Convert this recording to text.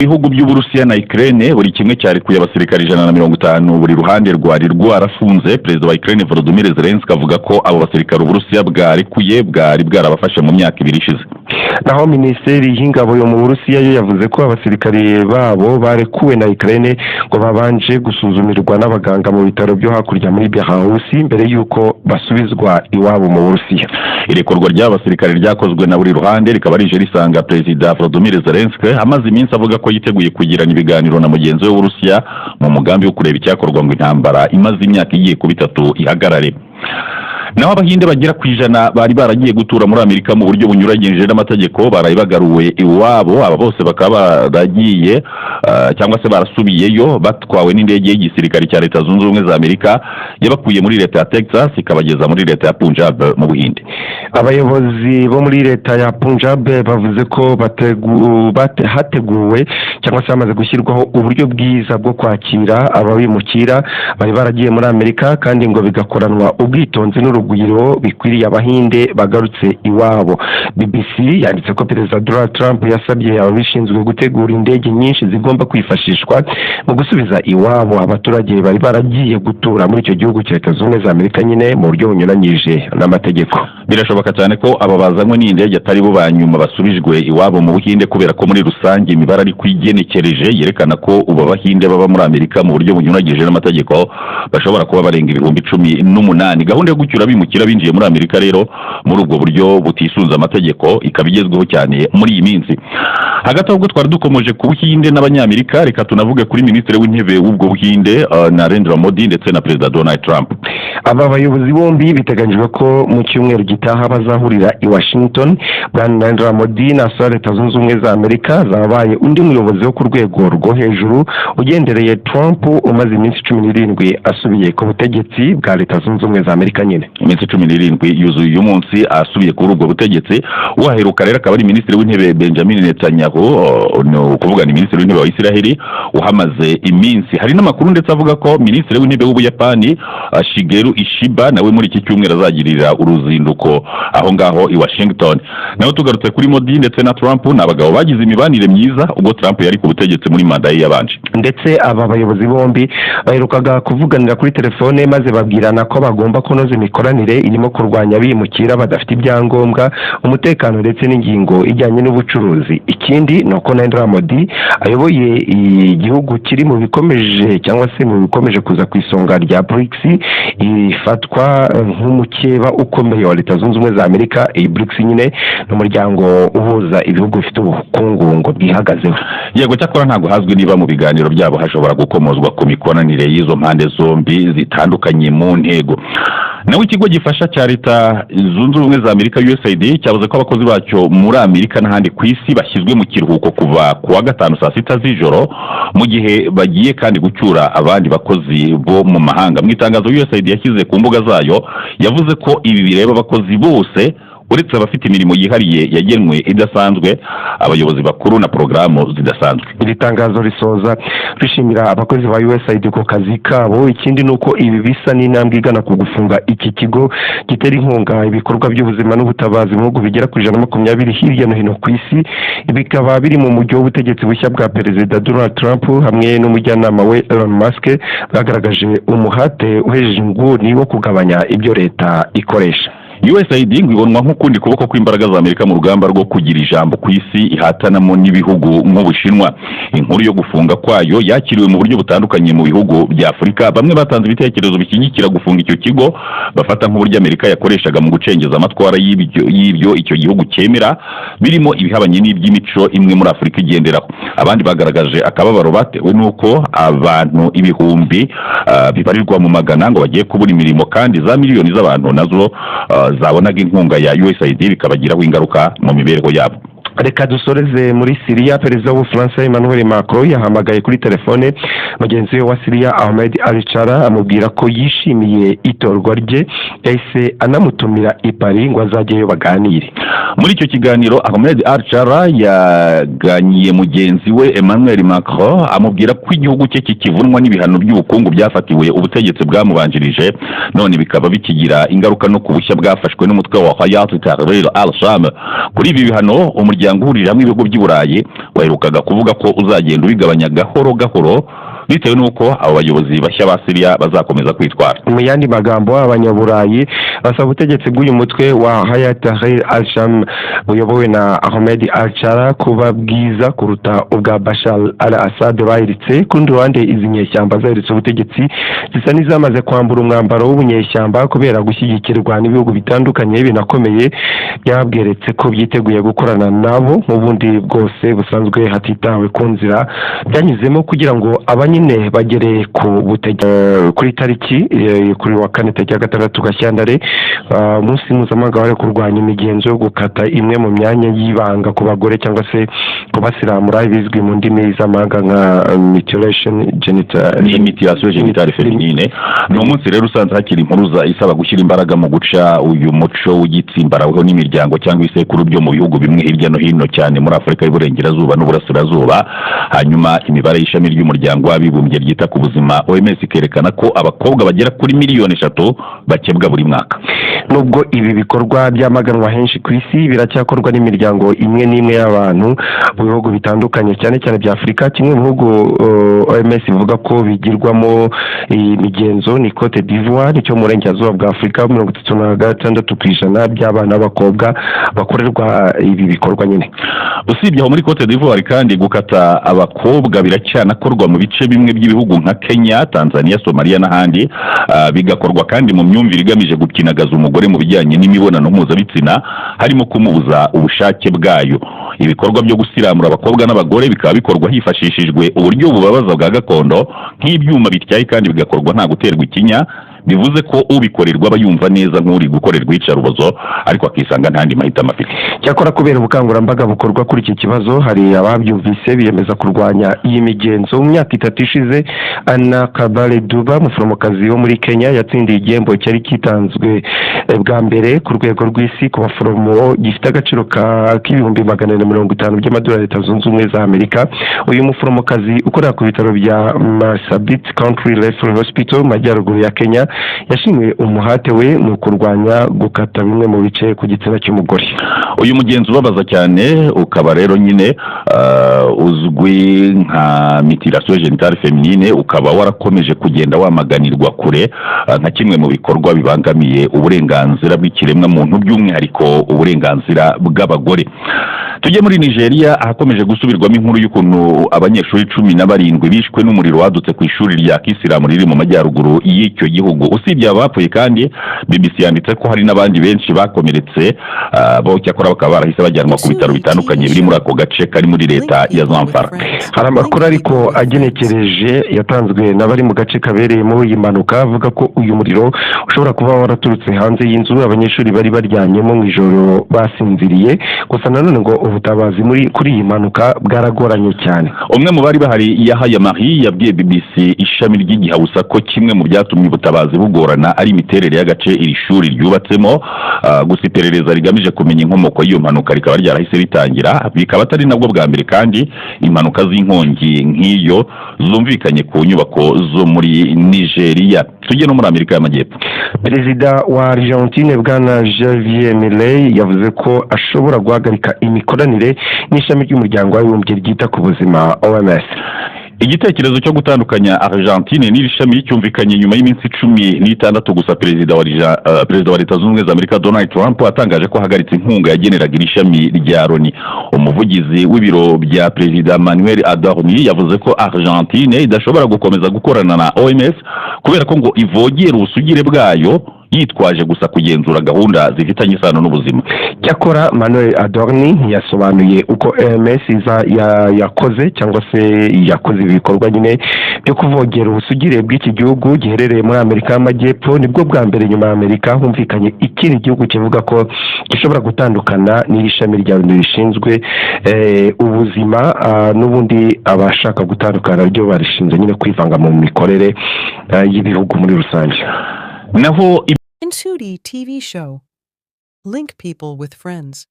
Ibihugu by'Uburusiya na Ukraine buri kimwe cyari kuya abasirikari 150 buri ruhande rwari rwarafunze. Perezida wa Ukraine Volodymyr Zelensky avuga ko abo basirikari Uburusiya bwari bwarabafashe mu myaka 2 ishize. Naho Minisiteri y'Ingabo yo mu Burusiya yo yavuze ko abasirikari babo barekuwe na Ukraine ngo babanje gusuzumirwa n'abaganga mu bitaro byo hakurya muri Belarus mbere yuko basubizwa iwabo mu Burusiya. Irekorwa ry'abasirikari ryakozwe na buri ruhande rikaba rije risanga Perezida Volodymyr Zelensky amaze iminsi avuga ko yiteguye kugirana ibiganiro na mugenzi we w'Uburusiya mu mugambi wo kureba icyakorwa ngo intambara imaze imyaka igiye ku 3 ihagarare. Naho abahinde bagera ku 100 bari baragiye gutura muri Amerika mu buryo bunyuranyije n'amategeko barayibagaruwe iwabo. Aba bose bakaba baragiye cyangwa se barasubiyeyo batwawe n'indege y'igisirikare cya Leta Zunze Ubumwe za Amerika yabakuye muri leta ya Texas ikabageza muri leta ya Punjab mu Buhinde. Abayobozi bo muri leta ya Punjab bavuze ko hateguwe cyangwa se hamaze gushyirwaho uburyo bwiza bwo kwakira ababimukira bari baragiye muri Amerika kandi ngo bigakoranwa ubwitonzi n'urugwiro bikwiriye abahinde bagarutse iwabo. BBC yanditse ko Perezida Donald Trump yasabye ababishinzwe gutegura indege nyinshi zigomba kwifashishwa mu gusubiza iwabo abaturage bari baragiye gutura muri icyo gihugu cya Leta Zunze Ubumwe za Amerika nyine mu buryo bunyuranyije n'amategeko. Birashoboka cyane ko aba bazanywe n'indege atari bo banyuma basubijwe iwabo mu Buhinde kubera ko muri rusange imibare ari kwigenekereje yerekana ko ubu abahinde baba muri Amerika mu buryo bunyuranyije n'amategeko bashobora kuba barenga 18,000. Gahunda yo gucyura bimukira binjiye muri Amerika rero muri ubwo buryo butisunza amategeko ikabigezweho cyane muri iyi minsi. Hagati ahubwo twari dukomeje ku Buhinde n'abanyamerika, reka tunavuge kuri Minisitiri w'Intebe w'ubwo Buhinde Narendra Modi ndetse na Perezida Donald Trump. Aba bayobozi bombi biteganyijwe ko mu cyumweru gitaha bazahurira i Washington. Bwana Narendra Modi na Leta Zunze Ubumwe za Amerika zabaye undi muyobozi wo ku rwego rwo hejuru ugendereye Trump umaze iminsi 17 asubiye ku butegetsi bwa Leta Zunze Ubumwe za Amerika nyine. Iminsi 17 yuzuye uyu munsi asubiye kuri ubwo butegetsi. Uhaheruka rero akaba ari Minisitiri w'Intebe Benjamin Netanyahu, no kuvuga ni Minisitiri w'Intebe wa Israel uhamaze iminsi. Hari n'amakuru ndetse avuga ko Minisitiri w'Intebe w'Ubuyapani Shigeru Ishiba nawe muri iki cyumweru azagirira uruzinduko aho ngaho i Washington. Naho tugarutse kuri Modi ndetse na Trump n'abagabo bagize imibanire myiza ubwo Trump yari ku butegetsi muri manda ye yabanje. Ndetse aba bayobozi bombi baherukaga kuvuganira kuri telefone maze babwirana ko bagomba kunoza imikoranire irimo kurwanya bimukira badafite ibyangombwa, umutekano ndetse n'ingingo ijyanye n'ubucuruzi. Ikindi nuko Narendra Modi ayoboye igihugu kiri mu bikomeje cyangwa se mu bikomeje kuza ku isonga rya BRICS, ifatwa nk'umukeba ukomeye wa Leta Zunze Ubumwe za Amerika. BRICS nyine n'umuryango uhuza ibihugu bifite ubukungu ngo bwihagazeho. Yego cyakora ntago hazwi niba mu biganiro byabo hashobora gukomozwa ku mikoranire y'izo mpande zombi zitandukanye mu ntego. Nawe ikigo gifasha cya Leta Zunze Ubumwe za Amerika USAID cyavuze ko abakozi bacyo muri Amerika n'ahandi ku isi bashyizwe mu kiruhuko kuva ku wa gatanu saa 6 z'ijoro mu gihe bagiye kandi gucyura abandi bakozi bo mu mahanga. Mu itangazo USAID yashyize ku mbuga zayo yavuze ko ibi bireba abakozi bose uretse abafite imirimo yihariye yagenwe idasanzwe, abayobozi bakuru na porogaramu zidasanzwe. Iri tangazo risoza rishimira abakozi ba USAID ku kazi kabo. Ikindi nuko ibi bisa n'intambwe igana ku gufunga iki kigo gitera inkunga ibikorwa by'ubuzima n'ubutabazi mu bihugu bigera ku 120 hirya no hino ku isi. Bikaba biri mu mujyi w'ubutegetsi bushya bwa Perezida Donald Trump hamwe n'umujyanama we Elon Musk bagaragaje umuhate uhejeje inguni wo kugabanya ibyo leta ikoresha. USAID ngibonwa nk'ukundi kuboko kw'imbaraga za Amerika mu rugamba rwo kugira ijambo ku isi ihatanamo n'ibihugu nk'Ubushinwa. Inkuru yo gufunga kwayo yakiriwe mu buryo butandukanye mu bihugu bya Afurika. Bamwe batanze ibitekerezo bishyigikira gufunga icyo kigo bafata nk'uburyo Amerika yakoreshaga mu gucengeza amatwara y'ibyo icyo gihugu cyemera birimo ibihabanye n'iby'imico imwe muri Afurika igenderaho. Abandi bagaragaje akababaro batewe nuko abantu ibihumbi bibarirwa mu magana ngo bagiye kubura imirimo kandi za miliyoni z'abantu nazo zabonaga inkunga ya USAID bikabagiraho ingaruka mu mibereho yabo. Reka dusoreze muri Syria. Perezida w'Ubufaransa Emmanuel Macron yahamagaye kuri telefone mugenzi we wa Syria Ahmed al-Shara amubwira ko yishimiye itorwa rye, yahise anamutumira i Paris ngo azajyeyo baganire. Muri icyo kiganiro Ahmed al-Shara yaganyiye mugenzi we Emmanuel Macron amubwira ko igihugu cye kikivunwa n'ibihano by'ubukungu byafatiwe ubutegetsi bwamubanjirije none bikaba bikigira ingaruka no kubushya bwafashwe n'umutwe wa Hayat Tahrir al-Sham. Kuri ibi bihano muryango uhurira hamwe ibihugu by'Uburayi waherukaga kuvuga ko uzagenda ubigabanya gahoro gahoro bitewe n'uko abo bayobozi bashya ba Syria bazakomeza kwitwara. Mu yandi magambo abanyaburayi basaba ubutegetsi bw'uyu mutwe wa Hayat Tahrir al-Sham buyobowe na Ahmed al-Shara kuba bwiza kuruta ubwa Bashar al-Assad bahiritse. Ku rundi ruhande izi nyeshyamba zahiritse ubutegetsi zisa n'izamaze kwambura umwambaro w'ubunyeshyamba kubera gushyigikirwa n'ibihugu bitandukanye binakomeye byabweretse ko byiteguye gukorana nabo mu bundi bwose busanzwe hatitawe ku nzira byanyuzemo kugira ngo abanyine bagere ku kuri tariki kuri wa 4 tariki ya 6 Gashyantare umunsi mpuzamahanga wari kurwanya imigenzo yo gukata imwe mu myanya y'ibanga ku bagore cyangwa se kubasiramura bizwi mu ndimi z'amahanga nka mutilation genital feminine. Ni umunsi rero usanze hakiri impuruza isaba gushyira imbaraga mu guca uyu muco w'igitsimbaraweho n'imiryango cyangwa isekuru byo mu bihugu bimwe hirya no hino cyane muri Afurika y'Iburengerazuba n'Uburasirazuba. Hanyuma imibare y'ishami ry'umuryango w'abibumbye ryita ku buzima OMS ikerekana ko abakobwa bagera kuri miliyoni 3 bakebwa buri mwaka. Nubwo ibi bikorwa byamaganwa henshi ku isi biracyakorwa n'imiryango imwe n'imwe y'abantu mu bihugu bitandukanye cyane cyane bya Afurika. Kimwe mu bihugu OMS ivuga ko bigirwamo imigenzo ni Cote d'Ivoire cyo mu burengerazuba bwa Afurika. 36% by'abana b'abakobwa bakorerwa ibi bikorwa nyine. Usibye aho muri Cote d'Ivoire kandi gukata abakobwa biracyanakorwa mu bice bimwe by'ibihugu nka Kenya, Tanzania, Somalia n'ahandi. Bigakorwa kandi mu myumvire igamije gukinagaza umugore mu bijyanye n'imibonano mpuzabitsina harimo kumubuza ubushake bwayo. Ibikorwa byo gusiramura abakobwa n'abagore bikaba bikorwa hifashishijwe uburyo bubabaza bwa gakondo nk'ibyuma bityaye kandi bigakorwa nta guterwa ikinya. Bivuze ko ubikorerwa aba yumva neza nk'uri gukorerwa icarubozo ariko akisanga ntandi mahitamo afite. Cyakora kubera ubukangurambaga bukorwa kuri iki kibazo hari ababyumvise biyemeza kurwanya iyi migenzo. Mu myaka 3 ishize Anna Kabale Duba umuforomokazi wo muri Kenya yatsindiye igihembo cyari kitanzwe bwa mbere ku rwego rw'isi ku baforomo gifite agaciro k'ibihumbi 450 by'amadolari Leta Zunze Ubumwe za Amerika. Uyu muforomokazi ukorera ku bitaro bya Marsabit Country Referral Hospital majyaruguru ya Kenya yashimiwe umuhate we mu kurwanya gukata bimwe mu bice ku gitsina cy'umugore. Uyu mugenzi ubabaza cyane ukaba rero nyine uzwi nka mutilation genital feminine ukaba warakomeje kugenda wamaganirwa kure nka kimwe mu bikorwa bibangamiye uburenganzira bw'ikiremwa muntu by'umwihariko uburenganzira bw'abagore. Tujye muri Nigeria ahakomeje gusubirwamo inkuru y'ukuntu abanyeshuri 17 bishwe n'umuriro wadutse ku ishuri rya Kisilamu riri mu majyaruguru y'icyo gihugu. Usibye abapfuye kandi BBC yanditse ko hari n'abandi benshi bakomeretse bo cyakora bakaba barahise bajyanwa ku bitaro bitandukanye biri muri ako gace kari muri leta ya Zamfara. Hari amakuru ariko agenekereje yatanzwe n'abari mu gace kabereyemo iyi mpanuka avuga ko uyu muriro ushobora kuba waraturutse hanze y'inzu abanyeshuri bari baryanyemo mu ijoro basinziriye. Gusa nanone ngo ubutabazi kuri iyi mpanuka bwaragoranye cyane. Umwe mu bari bahari Yahaya Marie yabwiye BBC ishami ry'igihawusa ko kimwe mu byatumye ubutabazi bugorana ari imiterere y'agace iri shuri ryubatsemo. Gusa iperereza rigamije kumenya inkomoko y'iyo mpanuka rikaba ryarahise ritangira. Bikaba atari nabwo bwa mbere kandi impanuka z'inkongi nk'iyo zumvikanye ku nyubako zo muri Nigeria. Tujye no muri Amerika y'Amajyepfo. Perezida wa Argentine bwana Javier Milei yavuze ko ashobora guhagarika imikoranire n'ishami ry'umuryango w'abibumbye ryita ku buzima OMS. Igitekerezo cyo gutandukanya Argentine n'iri shami cyumvikanye nyuma y'iminsi 16 gusa perezida wa Leta Zunze Ubumwe za Amerika Donald Trump atangaje ko ahagaritse inkunga yageneraga iri shami rya Loni. Umuvugizi w'ibiro bya perezida Manuel Adorni yavuze ko Argentine idashobora gukomeza gukorana na OMS kubera ko ngo ivogera ubusugire bwayo yitwaje gusa kugenzura gahunda zifitanye isano n'ubuzima. Cyakora Manuel Adorni yasobanuye uko OMS yakoze cyangwa se yakoze ibikorwa nyine byo kuvogera ubusugire bw'iki gihugu giherereye muri Amerika y'Amajyepfo. Nibwo bwa mbere nyuma ya Amerika humvikanye ikindi gihugu kivuga ko gishobora gutandukana n'iri shami rya Loni rishinzwe ubuzima. N'ubundi abashaka gutandukana ryo barishinze nyine kwivanga mu mikorere y'ibihugu muri rusange. Naho Intudi TV show. Link people with friends.